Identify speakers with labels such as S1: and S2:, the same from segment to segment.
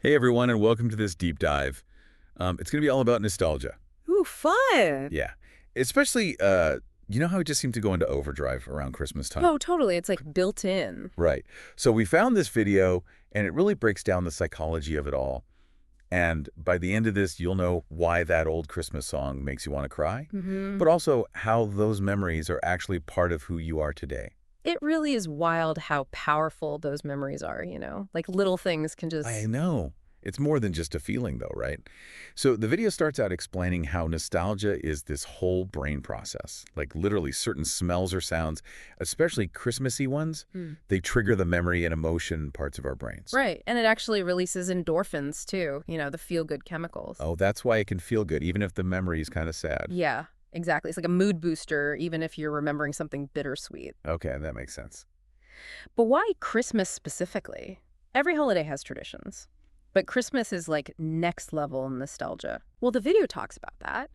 S1: Hey everyone, and welcome to this deep dive. It's going to be all about nostalgia.
S2: Ooh, fun.
S1: Yeah, especially you know how we just seem to go into overdrive around Christmas time,
S2: Oh, totally. It's like built in.
S1: right? So we found this video, and it really breaks down the psychology of it all. And by the end of this, you'll know why that old Christmas song makes you want to cry,
S2: hmm
S1: but also how those memories are actually part of who you are today.
S2: It really is wild how powerful those memories are, Like little things can
S1: I
S2: just.
S1: know. It's more than just a feeling, though, right? So the video starts out explaining how nostalgia is this whole brain process. Like literally certain smells or sounds, especially Christmassy ones,
S2: Hmm.
S1: they trigger the memory and emotion parts of our brains.
S2: Right. And it actually releases endorphins too, the feel good chemicals.
S1: Oh, that's why it can feel good, even if the memory is kind of sad.
S2: Yeah, exactly. It's like a mood booster, even if you're remembering something bittersweet.
S1: Okay, that makes sense.
S2: But why Christmas specifically? Every holiday has traditions. But Christmas is like next level nostalgia. Well, the video talks about that.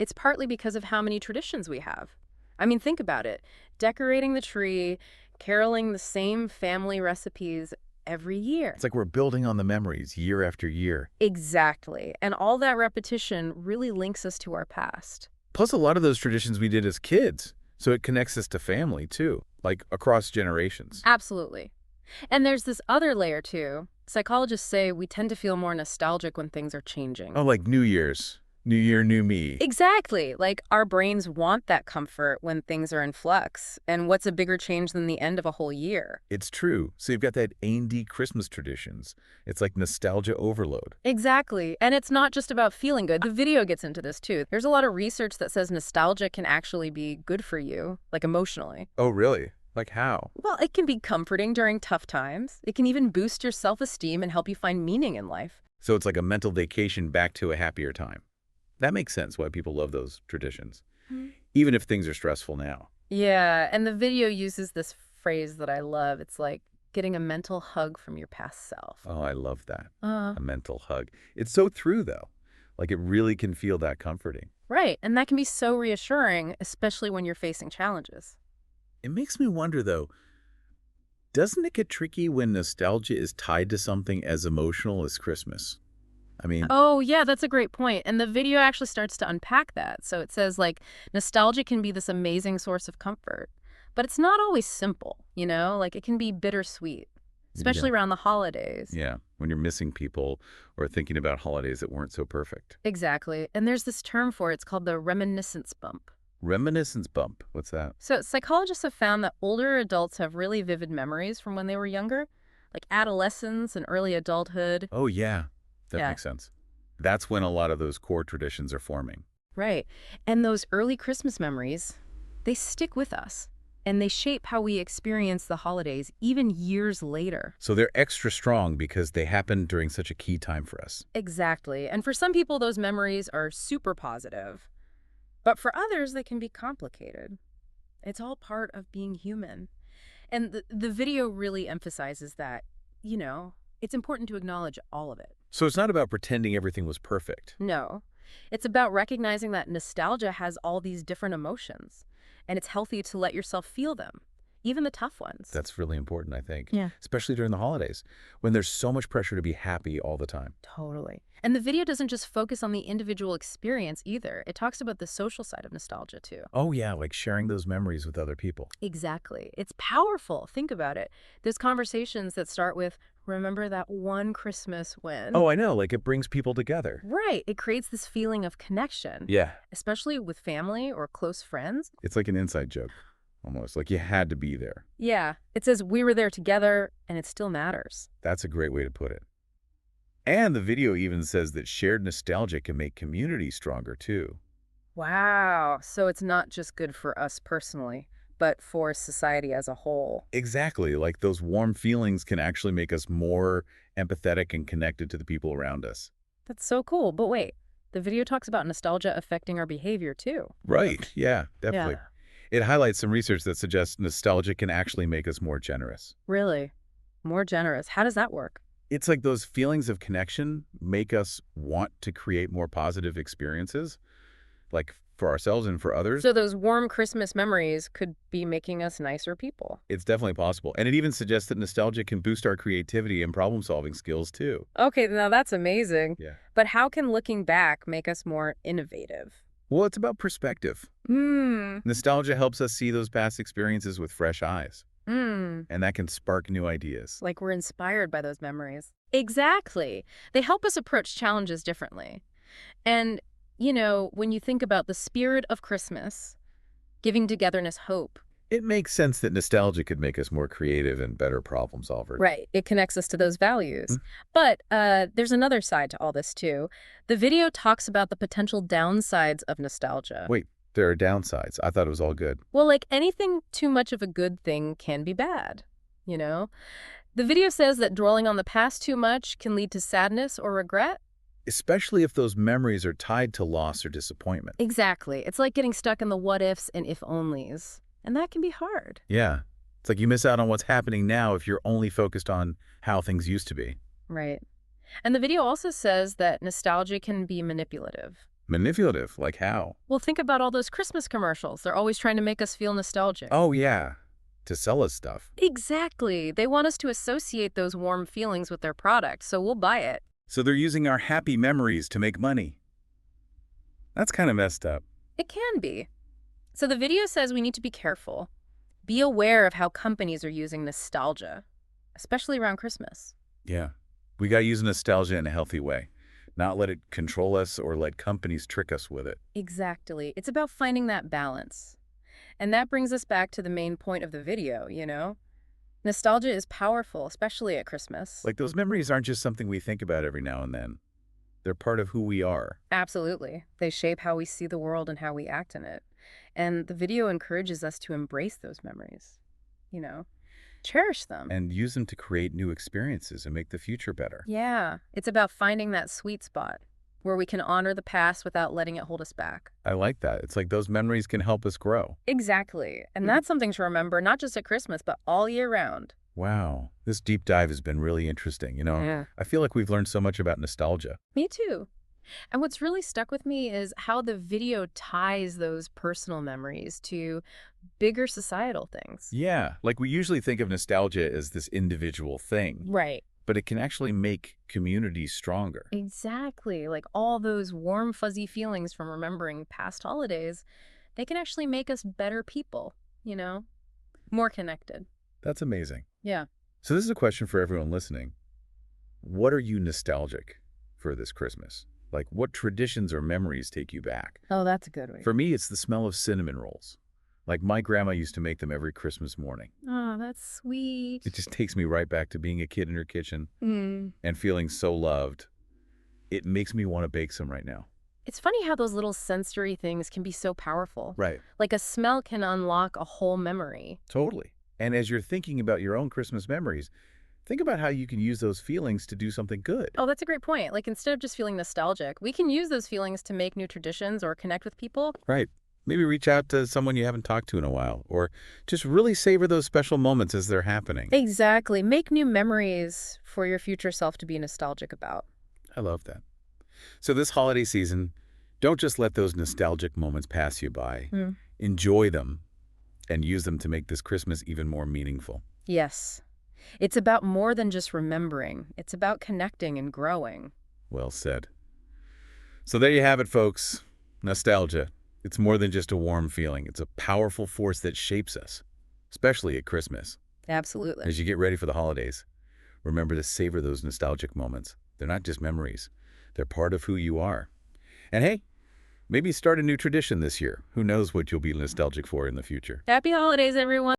S2: It's partly because of how many traditions we have. I mean, think about it. Decorating the tree, caroling the same family recipes every year.
S1: It's like we're building on the memories year after year.
S2: Exactly. And all that repetition really links us to our past.
S1: Plus, a lot of those traditions we did as kids. So it connects us to family, too, like across generations.
S2: Absolutely. And there's this other layer, too. Psychologists say we tend to feel more nostalgic when things are changing.
S1: Oh, like New Year's. New Year, new me.
S2: Exactly. Like our brains want that comfort when things are in flux. And what's a bigger change than the end of a whole year?
S1: It's true. So you've got that A&D Christmas traditions. It's like nostalgia overload.
S2: Exactly. And it's not just about feeling good. The video gets into this too. There's a lot of research that says nostalgia can actually be good for you, like emotionally.
S1: Oh, really? Like how?
S2: Well, it can be comforting during tough times. It can even boost your self-esteem and help you find meaning in life.
S1: So it's like a mental vacation back to a happier time. That makes sense why people love those traditions, even if things are stressful now.
S2: Yeah, and the video uses this phrase that I love. It's like getting a mental hug from your past self.
S1: Oh, I love that.
S2: Uh,
S1: A mental hug. It's so true, though. Like it really can feel that comforting.
S2: right. And that can be so reassuring, especially when you're facing challenges.
S1: It makes me wonder, though, doesn't it get tricky when nostalgia is tied to something as emotional as Christmas? I mean,
S2: Oh, yeah, that's a great point. And the video actually starts to unpack that. So it says, like, nostalgia can be this amazing source of comfort, but it's not always simple, Like, it can be bittersweet,
S1: yeah.
S2: especially around the holidays.
S1: Yeah, when you're missing people or thinking about holidays that weren't so perfect.
S2: Exactly. And there's this term for it. It's called the reminiscence bump.
S1: Reminiscence bump. What's that?
S2: So psychologists have found that older adults have really vivid memories from when they were younger, like adolescence and early adulthood.
S1: Oh, yeah, that
S2: Yeah,
S1: makes sense. That's when a lot of those core traditions are forming.
S2: right. And those early Christmas memories, they stick with us. And they shape how we experience the holidays even years later.
S1: So they're extra strong because they happened during such a key time for us.
S2: Exactly. And for some people, those memories are super positive. But for others, they can be complicated. It's all part of being human. And the video really emphasizes that, it's important to acknowledge all of it.
S1: So it's not about pretending everything was perfect.
S2: No, it's about recognizing that nostalgia has all these different emotions, and it's healthy to let yourself feel them, even the tough ones.
S1: That's really important, I think,
S2: Yeah.
S1: especially during the holidays when there's so much pressure to be happy all the time.
S2: Totally. And the video doesn't just focus on the individual experience either. It talks about the social side of nostalgia too.
S1: Oh, yeah, like sharing those memories with other people.
S2: Exactly. It's powerful. Think about it. There's conversations that start with, remember that one Christmas when.
S1: Oh, I know, like it brings people together.
S2: Right. It creates this feeling of connection,
S1: Yeah,
S2: especially with family or close friends.
S1: it's like an inside joke, almost, like you had to be there.
S2: Yeah. It says we were there together and it still matters.
S1: That's a great way to put it. And the video even says that shared nostalgia can make community stronger, too.
S2: Wow. So it's not just good for us personally, but for society as a whole.
S1: Exactly, like those warm feelings can actually make us more empathetic and connected to the people around us.
S2: That's so cool. But wait, the video talks about nostalgia affecting our behavior too.
S1: Right, yeah,
S2: Yeah.
S1: definitely. It highlights some research that suggests nostalgia can actually make us more generous.
S2: Really? More generous. How does that work?
S1: It's like those feelings of connection make us want to create more positive experiences. Like, for ourselves and for others.
S2: So those warm Christmas memories could be making us nicer people.
S1: It's definitely possible. And it even suggests that nostalgia can boost our creativity and problem-solving skills, too.
S2: Okay, now that's amazing.
S1: Yeah.
S2: But how can looking back make us more innovative?
S1: Well, it's about perspective. Nostalgia helps us see those past experiences with fresh eyes, and that can spark new ideas.
S2: Like we're inspired by those memories. Exactly. They help us approach challenges differently. And, when you think about the spirit of Christmas, giving togetherness hope.
S1: It makes sense that nostalgia could make us more creative and better problem solvers.
S2: Right. It connects us to those values.
S1: Hmm?
S2: But there's another side to all this, too. The video talks about the potential downsides of nostalgia.
S1: Wait, there are downsides. I thought it was all good.
S2: Well, like anything too much of a good thing can be bad, you know? The video says that dwelling on the past too much can lead to sadness or regret.
S1: Especially if those memories are tied to loss or disappointment.
S2: Exactly. It's like getting stuck in the what-ifs and if-onlys. And that can be hard.
S1: Yeah. It's like you miss out on what's happening now if you're only focused on how things used to be.
S2: Right. And the video also says that nostalgia can be manipulative.
S1: Manipulative? Like how?
S2: Well, think about all those Christmas commercials. They're always trying to make us feel nostalgic.
S1: Oh, yeah. To sell us stuff.
S2: Exactly. They want us to associate those warm feelings with their product, so we'll buy it.
S1: So they're using our happy memories to make money. That's kind of messed up.
S2: It can be. So the video says we need to be careful. Be aware of how companies are using nostalgia, especially around Christmas.
S1: Yeah. We got to use nostalgia in a healthy way. Not let it control us or let companies trick us with it.
S2: Exactly. It's about finding that balance. And that brings us back to the main point of the video, Nostalgia is powerful, especially at Christmas.
S1: Like those memories aren't just something we think about every now and then. They're part of who we are.
S2: Absolutely. They shape how we see the world and how we act in it. And the video encourages us to embrace those memories, cherish them.
S1: And use them to create new experiences and make the future better.
S2: Yeah, it's about finding that sweet spot where we can honor the past without letting it hold us back.
S1: I like that. It's like those memories can help us grow.
S2: Exactly. And that's something to remember, not just at Christmas, but all year round.
S1: Wow. This deep dive has been really interesting.
S2: Yeah.
S1: I feel like we've learned so much about nostalgia.
S2: Me too. And what's really stuck with me is how the video ties those personal memories to bigger societal things.
S1: Yeah. Like we usually think of nostalgia as this individual thing.
S2: Right.
S1: But it can actually make communities stronger.
S2: Exactly. Like all those warm, fuzzy feelings from remembering past holidays, they can actually make us better people, more connected.
S1: That's amazing.
S2: Yeah.
S1: So this is a question for everyone listening. What are you nostalgic for this Christmas? Like what traditions or memories take you back?
S2: Oh, that's a good one.
S1: For me, it's the smell of cinnamon rolls. Like my grandma used to make them every Christmas morning.
S2: Oh, that's sweet.
S1: It just takes me right back to being a kid in her kitchen
S2: Mm.
S1: and feeling so loved. It makes me want to bake some right now.
S2: It's funny how those little sensory things can be so powerful.
S1: Right.
S2: Like a smell can unlock a whole memory.
S1: Totally. And as you're thinking about your own Christmas memories, think about how you can use those feelings to do something good.
S2: Oh, that's a great point. Like instead of just feeling nostalgic, we can use those feelings to make new traditions or connect with people.
S1: Right. Maybe reach out to someone you haven't talked to in a while, or just really savor those special moments as they're happening.
S2: Exactly. Make new memories for your future self to be nostalgic about.
S1: I love that. So this holiday season, don't just let those nostalgic moments pass you by.
S2: Mm.
S1: Enjoy them and use them to make this Christmas even more meaningful.
S2: Yes. It's about more than just remembering. It's about connecting and growing.
S1: Well said. So there you have it, folks. Nostalgia. It's more than just a warm feeling. It's a powerful force that shapes us, especially at Christmas.
S2: Absolutely.
S1: As you get ready for the holidays, remember to savor those nostalgic moments. They're not just memories. They're part of who you are. And hey, maybe start a new tradition this year. Who knows what you'll be nostalgic for in the future.
S2: Happy holidays, everyone.